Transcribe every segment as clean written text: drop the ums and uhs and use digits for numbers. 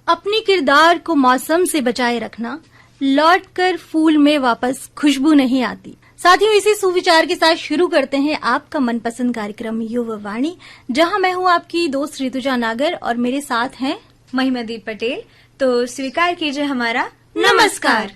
अपने किरदार को मौसम से बचाए रखना, लौटकर फूल में वापस खुशबू नहीं आती। साथियों, इसी सुविचार के साथ शुरू करते हैं आपका मनपसंद कार्यक्रम युवा वाणी, जहां मैं हूं आपकी दोस्त ऋतुजा नागर और मेरे साथ हैं महिमादीप पटेल। तो स्वीकार कीजिए हमारा नमस्कार।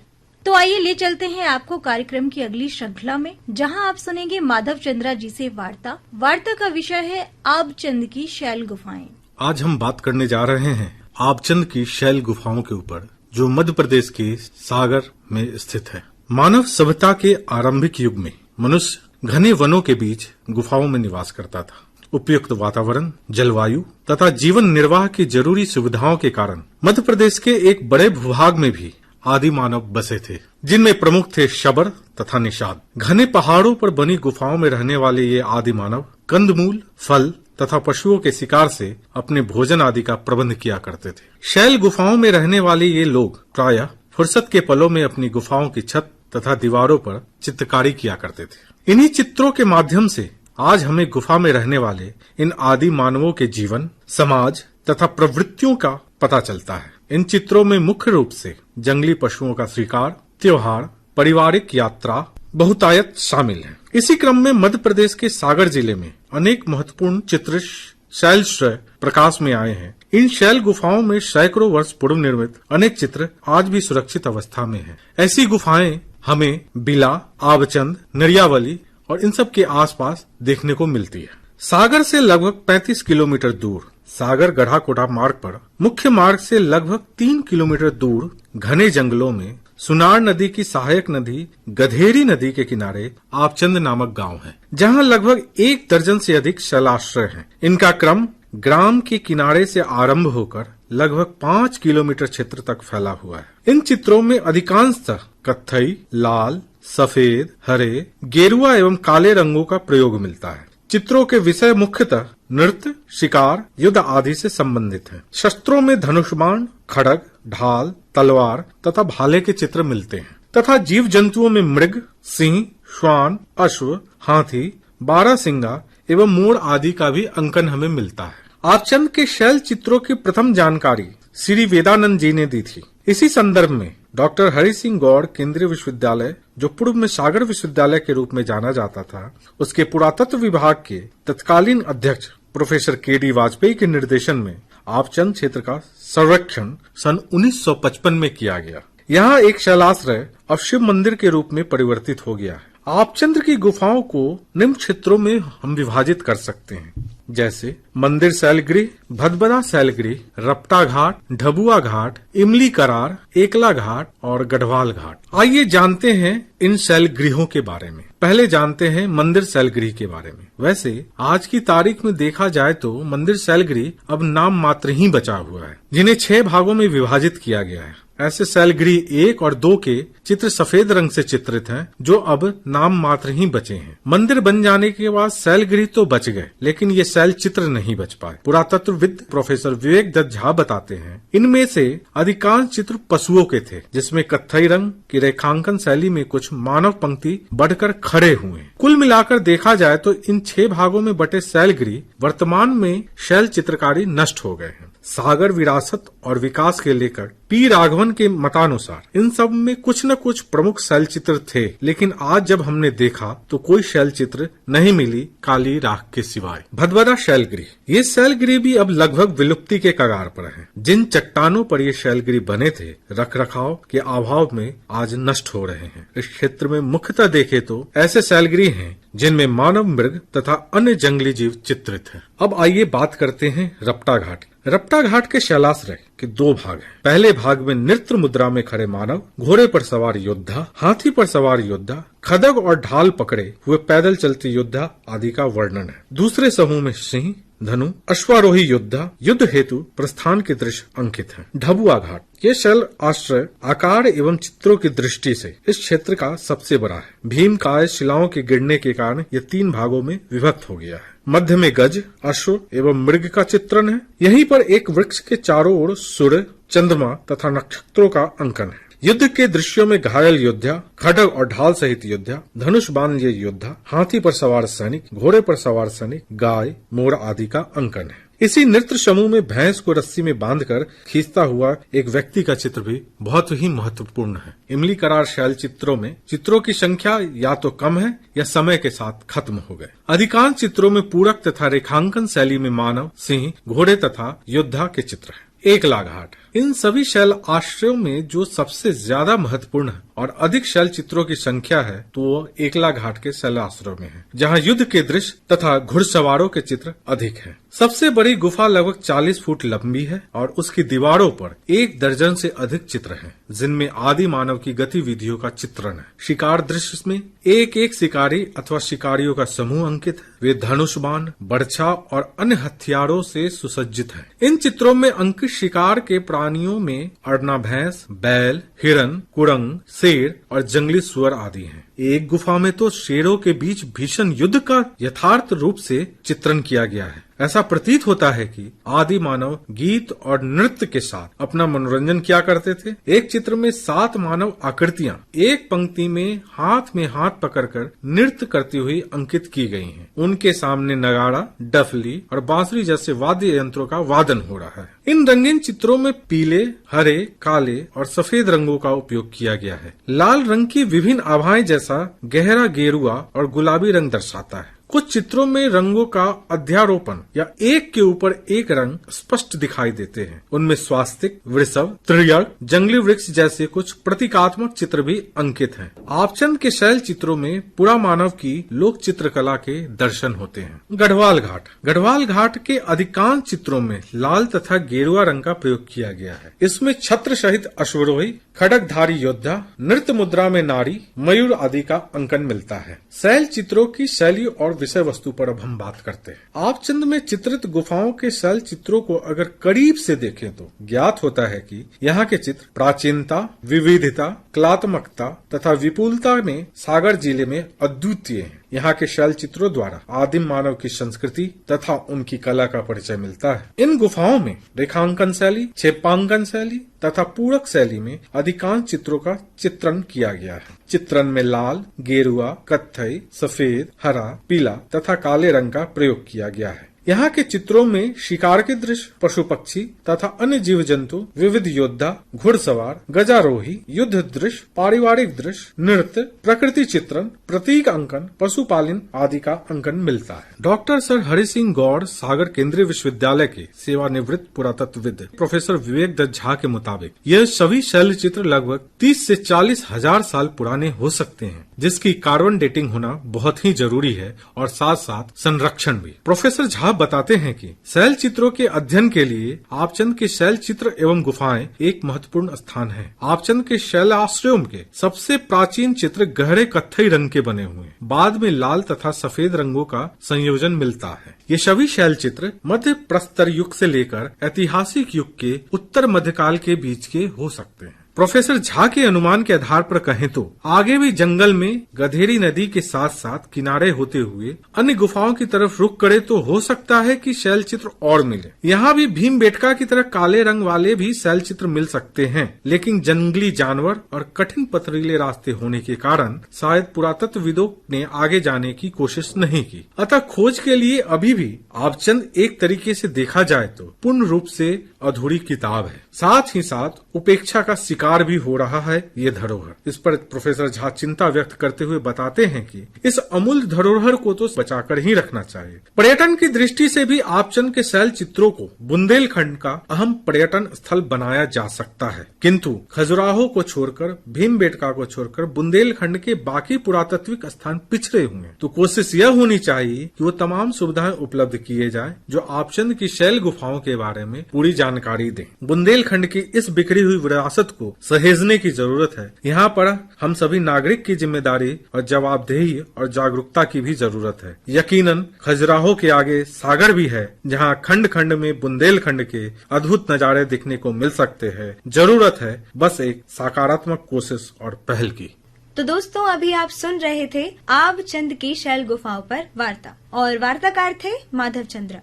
तो आइए ले चलते हैं आपको कार्यक्रम की अगली श्रृंखला में, जहां आप सुनेंगे माधव चंद्रा जी से वार्ता का विषय है आबचंद की शैल गुफाएं। आज हम बात करने जा रहे हैं आबचंद की शैल गुफाओं के ऊपर, जो मध्य प्रदेश के सागर में स्थित है। मानव सभ्यता के आरंभिक युग में मनुष्य घने वनों के बीच गुफाओं में निवास करता था। उपयुक्त वातावरण, जलवायु तथा जीवन निर्वाह की जरूरी सुविधाओं के कारण मध्य प्रदेश के एक बड़े भूभाग में भी आदि मानव बसे थे, जिनमें प्रमुख थे शबर तथा निषाद। घने पहाड़ों पर बनी गुफाओं में रहने वाले ये आदि मानव कंदमूल, फल तथा पशुओं के शिकार से अपने भोजन आदि का प्रबंध किया करते थे। शैल गुफाओं में रहने वाले ये लोग प्रायः फुर्सत के पलों में अपनी गुफाओं की छत तथा दीवारों पर चित्रकारी किया करते थे। इन्हीं चित्रों के माध्यम से आज हमें गुफा में रहने वाले इन आदि मानवों के जीवन, समाज तथा प्रवृत्तियों का पता चलता है। इन चित्रों में मुख्य रूप से जंगली पशुओं का शिकार, त्योहार, पारिवारिक यात्रा, बहुतायत शामिल है। इसी क्रम में मध्य प्रदेश के सागर जिले में अनेक महत्वपूर्ण चित्र शैलश्रय प्रकाश में आए हैं। इन शैल गुफाओं में सैकड़ों वर्ष पूर्व निर्मित अनेक चित्र आज भी सुरक्षित अवस्था में हैं। ऐसी गुफाएं हमें बिला, आबचंद, नरियावली और इन सब के आसपास देखने को मिलती है। सागर से लगभग 35 किलोमीटर दूर सागर गढ़ाकोटा मार्ग पर मुख्य मार्ग से लगभग 3 किलोमीटर दूर घने जंगलों में सुनार नदी की सहायक नदी गधेरी नदी के किनारे आबचंद नामक गांव है, जहां लगभग 1 दर्जन से अधिक शैलाश्रय हैं। इनका क्रम ग्राम के किनारे से आरंभ होकर लगभग 5 किलोमीटर क्षेत्र तक फैला हुआ है। इन चित्रों में अधिकांशतः कत्थई, लाल, सफेद, हरे, गेरुआ एवं काले रंगों का प्रयोग मिलता है। चित्रों के विषय मुख्यतः नृत्य, शिकार, युद्ध आदि से संबंधित हैं। शस्त्रों में धनुष्बाण, खड़ग, ढाल, तलवार तथा भाले के चित्र मिलते हैं तथा जीव जंतुओं में मृग, सिंह, श्वान, अश्व, हाथी, बारहसिंगा एवं मोर आदि का भी अंकन हमें मिलता है। आबचंद के शैल चित्रों की प्रथम जानकारी श्री वेदानंद जी ने दी थी। इसी संदर्भ में डॉक्टर हरि सिंह गौड़ केंद्रीय विश्वविद्यालय, जो पूर्व में सागर विश्वविद्यालय के रूप में जाना जाता था, उसके पुरातत्व विभाग के तत्कालीन अध्यक्ष प्रोफेसर के.डी. वाजपेयी के निर्देशन में आबचंद क्षेत्र का सर्वेक्षण सन 1955 में किया गया। यहाँ एक शैलाश्रय अब शिव मंदिर के रूप में परिवर्तित हो गया है। आबचंद की गुफाओं को निम्न क्षेत्रों में हम विभाजित कर सकते हैं, जैसे मंदिर शैलगृह, भदभदा शैलगृह, रपटा घाट, ढबुआ घाट, इमली करार, एकला घाट और गढ़वाल घाट। आइए जानते हैं इन शैलगृहों के बारे में। पहले जानते हैं मंदिर शैलगृह के बारे में। वैसे आज की तारीख में देखा जाए तो मंदिर शैलगृह अब नाम मात्र ही बचा हुआ है, जिन्हें 6 भागों में विभाजित किया गया है। ऐसे शैलगृह 1 और 2 के चित्र सफेद रंग से चित्रित हैं, जो अब नाम मात्र ही बचे हैं। मंदिर बन जाने के बाद शैलगृह तो बच गए, लेकिन ये शैल चित्र नहीं बच पाए। पुरातत्वविद प्रोफेसर विवेक दत्त झा बताते हैं, इनमें से अधिकांश चित्र पशुओं के थे, जिसमें कत्थई रंग की रेखांकन शैली में कुछ मानव पंक्ति बढ़कर खड़े हुए। कुल मिलाकर देखा जाए तो इन 6 भागों में बटे शैलगृह वर्तमान में शैल चित्रकारी नष्ट हो गए हैं। सागर विरासत और विकास के लेखक पी राघवन के मतानुसार इन सब में कुछ न कुछ प्रमुख शैल चित्र थे, लेकिन आज जब हमने देखा तो कोई शैल चित्र नहीं मिली, काली राख के सिवाय। भदभदा शैलगृह, ये शैलगृह भी अब लगभग विलुप्ति के कगार पर हैं। जिन चट्टानों पर ये शैलगृह बने थे, रखरखाव के अभाव में आज नष्ट हो रहे हैं। इस क्षेत्र में मुख्यतः देखे तो ऐसे शैलगृह हैं जिनमें मानव, मृग तथा अन्य जंगली जीव चित्रित हैं। अब आइए बात करते हैं रपटा घाट। रपटा घाट के शैलाश्रय के 2 भाग हैं। पहले भाग में नृत्य मुद्रा में खड़े मानव, घोड़े पर सवार योद्धा, हाथी पर सवार योद्धा, खदग और ढाल पकड़े हुए पैदल चलते योद्धा आदि का वर्णन है। दूसरे समूह में सिंह, धनु, अश्वारोही योद्धा, युद्ध हेतु प्रस्थान के दृश्य अंकित हैं। ढबुआ घाट, ये शैल आश्रय आकार एवं चित्रों की दृष्टि से इस क्षेत्र का सबसे बड़ा है। भीमकाय शिलाओं के गिरने के कारण यह 3 भागों में विभक्त हो गया है। मध्य में गज, अश्व एवं मृग का चित्रण है। यहीं पर एक वृक्ष के चारों ओर सूर्य, चंद्रमा तथा नक्षत्रों का अंकन है। युद्ध के दृश्यों में घायल योद्धा, खड्ग और ढाल सहित योद्धा, धनुष बाण लिए योद्धा, हाथी पर सवार सैनिक, घोड़े पर सवार सैनिक, गाय, मोर आदि का अंकन है। इसी नृत्य समूह में भैंस को रस्सी में बांधकर खींचता हुआ एक व्यक्ति का चित्र भी बहुत ही महत्वपूर्ण है। इमली करार शैल चित्रों में चित्रों की संख्या या तो कम है या समय के साथ खत्म हो गए। अधिकांश चित्रों में पूरक तथा रेखांकन शैली में मानव, सिंह, घोड़े तथा योद्धा के चित्र हैं। एकला घाट, इन सभी शैल आश्रयों में जो सबसे ज्यादा महत्वपूर्ण है और अधिक शैल चित्रों की संख्या है तो वो एकला घाट के शैल आश्रयों में है, जहाँ युद्ध के दृश्य तथा घुड़सवारों के चित्र अधिक हैं। सबसे बड़ी गुफा लगभग 40 फुट लंबी है और उसकी दीवारों पर 1 दर्जन से अधिक चित्र हैं, जिनमें आदि मानव की गतिविधियों का चित्रण है। शिकार दृश्य में एक एक शिकारी अथवा शिकारियों का समूह अंकित है। वे धनुष बाण, बर्छा और अन्य हथियारों से सुसज्जित हैं। इन चित्रों में अंकित शिकार के प्राणियों में अरना भैंस, बैल, हिरन, कुरंग, शेर और जंगली सुअर आदि हैं। एक गुफा में तो शेरों के बीच भीषण युद्ध का यथार्थ रूप से चित्रण किया गया है। ऐसा प्रतीत होता है कि आदि मानव गीत और नृत्य के साथ अपना मनोरंजन किया करते थे। एक चित्र में 7 मानव आकृतियां एक पंक्ति में हाथ पकड़कर नृत्य करती हुई अंकित की गई हैं। उनके सामने नगाड़ा, डफली और बांसुरी जैसे वाद्य यंत्रों का वादन हो रहा है। इन रंगीन चित्रों में पीले, हरे, काले और सफेद रंगों का उपयोग किया गया है। लाल रंग की विभिन्न आभाएं जैसा गहरा गेरुआ और गुलाबी रंग दर्शाता है। कुछ चित्रों में रंगों का अध्यारोपण या एक के ऊपर एक रंग स्पष्ट दिखाई देते हैं। उनमें स्वास्तिक, वृषभ, त्रियक, जंगली वृक्ष जैसे कुछ प्रतीकात्मक चित्र भी अंकित हैं। आपचंद के शैल चित्रों में पुरा मानव की लोक चित्रकला के दर्शन होते हैं। गढ़वाल घाट, गढ़वाल घाट के अधिकांश चित्रों में लाल तथा गेरुआ रंग का प्रयोग किया गया है। इसमें छत्र सहित अश्वरोही, खड्गधारी योद्धा, नृत्य मुद्रा में नारी, मयूर आदि का अंकन मिलता है। शैल चित्रों की शैली और विषय वस्तु पर अब हम बात करते हैं। आपचंद में चित्रित गुफाओं के शैल चित्रों को अगर करीब से देखें तो ज्ञात होता है कि यहाँ के चित्र प्राचीनता, विविधता, कलात्मकता तथा विपुलता में सागर जिले में अद्वितीय हैं। यहाँ के शैल चित्रों द्वारा आदिम मानव की संस्कृति तथा उनकी कला का परिचय मिलता है। इन गुफाओं में रेखांकन शैली, क्षेपांकन शैली तथा पूरक शैली में अधिकांश चित्रों का चित्रण किया गया है। चित्रण में लाल, गेरुआ, कत्थई, सफेद, हरा, पीला तथा काले रंग का प्रयोग किया गया है। यहाँ के चित्रों में शिकार के दृश्य, पशु पक्षी तथा अन्य जीव जंतु, विविध योद्धा, घुड़सवार, गजारोही, युद्ध दृश्य, पारिवारिक दृश्य, नृत्य, प्रकृति चित्रण, प्रतीक अंकन, पशुपालन आदि का अंकन मिलता है। डॉक्टर सर हरि सिंह गौड़ सागर केंद्रीय विश्वविद्यालय के सेवानिवृत्त पुरातत्वविद प्रोफेसर विवेक दत्त झा के मुताबिक यह सभी शैल चित्र लगभग 30 से 40 हजार साल पुराने हो सकते हैं, जिसकी कार्बन डेटिंग होना बहुत ही जरूरी है और साथ साथ संरक्षण भी। प्रोफेसर झा बताते हैं कि शैल चित्रों के अध्ययन के लिए आपचंद के शैल चित्र एवं गुफाएं एक महत्वपूर्ण स्थान है। आपचंद के शैल आश्रयों के सबसे प्राचीन चित्र गहरे कत्थई रंग के बने हुए, बाद में लाल तथा सफेद रंगों का संयोजन मिलता है। ये सभी शैल चित्र मध्य प्रस्तर युग से लेकर ऐतिहासिक युग के उत्तर मध्यकाल के बीच के हो सकते हैं। प्रोफेसर झा के अनुमान के आधार पर कहें तो आगे भी जंगल में गधेरी नदी के साथ साथ किनारे होते हुए अन्य गुफाओं की तरफ रुख करे तो हो सकता है कि शैल चित्र और मिले। यहाँ भी भीमबेटका की तरह काले रंग वाले भी शैल चित्र मिल सकते हैं, लेकिन जंगली जानवर और कठिन पथरीले रास्ते होने के कारण शायद पुरातत्वविदों ने आगे जाने की कोशिश नहीं की। अतः खोज के लिए अभी भी आपचंद एक तरीके से देखा जाए तो पूर्ण रूप से अधूरी किताब है। साथ ही साथ उपेक्षा का शिकार भी हो रहा है ये धरोहर। इस पर प्रोफेसर झा चिंता व्यक्त करते हुए बताते हैं कि इस अमूल्य धरोहर को तो बचाकर ही रखना चाहिए। पर्यटन की दृष्टि से भी आपचंद के शैल चित्रों को बुंदेलखंड का अहम पर्यटन स्थल बनाया जा सकता है, किंतु खजुराहो को छोड़कर, भीमबेटका को छोड़कर बुंदेलखंड के बाकी पुरातात्विक स्थान पिछड़े हुए हैं। तो कोशिश यह होनी चाहिए कि वो तमाम सुविधाएं उपलब्ध किए जाए जो आपचंद की शैल गुफाओं के बारे में पूरी जानकारी दें। बुंदेलखंड की इस बिखरी हुई विरासत को को सहेजने की जरूरत है। यहाँ पर हम सभी नागरिक की जिम्मेदारी और जवाबदेही और जागरूकता की भी जरूरत है। यकीनन खजुराहो के आगे सागर भी है, जहाँ खंड खंड में बुंदेलखंड के अद्भुत नजारे दिखने को मिल सकते हैं। जरूरत है बस एक सकारात्मक कोशिश और पहल की। तो दोस्तों, अभी आप सुन रहे थे आबचंद की शैल गुफाओं पर वार्ता, और वार्ताकार थे माधव चंद्र।